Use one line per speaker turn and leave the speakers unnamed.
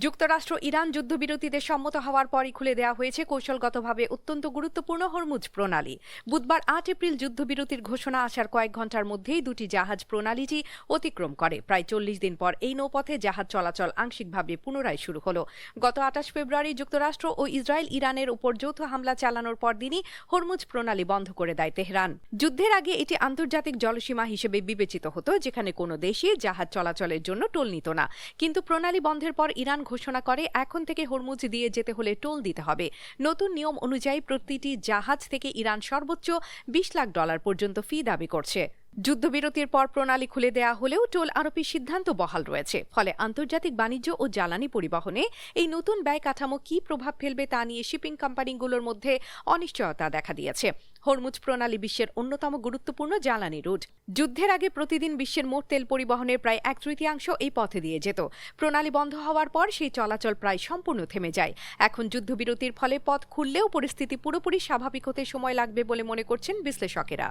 যুক্তরাষ্ট্র ইরান যুদ্ধবিরতিতে সম্মত হওয়ার পরই খুলে দেওয়া হয়েছে কৌশলগতভাবে অত্যন্ত গুরুত্বপূর্ণ হরমুজ প্রণালী। বুধবার ৮ এপ্রিল যুদ্ধবিরতির ঘোষণা আসার কয়েক ঘণ্টার মধ্যেই দুটি জাহাজ প্রণালীটি অতিক্রম করে। প্রায় ৪০ দিন পর এই নৌপথে জাহাজ চলাচল আংশিকভাবে পুনরায় শুরু হলো। গত ২৮ ফেব্রুয়ারি যুক্তরাষ্ট্র ও ইসরায়েল ইরানের উপর যৌথ হামলা চালানোর পরদিনই হরমুজ প্রণালী বন্ধ করে দেয় তেহরান। যুদ্ধের আগে এটি আন্তর্জাতিক জলসীমা হিসেবে বিবেচিত হতো, যেখানে কোনো দেশই জাহাজ চলাচলের জন্য টোল নিত না। কিন্তু প্রণালী বন্ধের পর ইরান ঘোষণা করে এখন থেকে হরমুজ দিয়ে যেতে হলে টোল দিতে হবে। নতুন নিয়ম অনুযায়ী প্রতিটি জাহাজ থেকে ইরান সর্বোচ্চ $২০ লাখ পর্যন্ত ফি দাবি করছে। যুদ্ধবিরতির পর প্রণালী খুলে দেয়া হলেও টোল আরোপের সিদ্ধান্ত বহাল রয়েছে। ফলে আন্তর্জাতিক বাণিজ্য ও জ্বালানি পরিবহনে এই নতুন ব্যয় কাঠামো কী প্রভাব ফেলবে তা নিয়ে শিপিং কোম্পানিগুলোর মধ্যে অনিশ্চয়তা দেখা দিয়েছে। হরমুজ প্রণালী বিশ্বের অন্যতম গুরুত্বপূর্ণ জ্বালানি রুট। যুদ্ধের আগে প্রতিদিন বিশ্বের মোট তেল পরিবহনের প্রায় ১/৩ এই পথে দিয়ে যেত। প্রণালী বন্ধ হওয়ার পর সেই চলাচল প্রায় সম্পূর্ণ থেমে যায়। এখন যুদ্ধবিরতির ফলে পথ খুললেও পরিস্থিতি পুরোপুরি স্বাভাবিক হতে সময় লাগবে বলে মনে করছেন বিশ্লেষকেরা।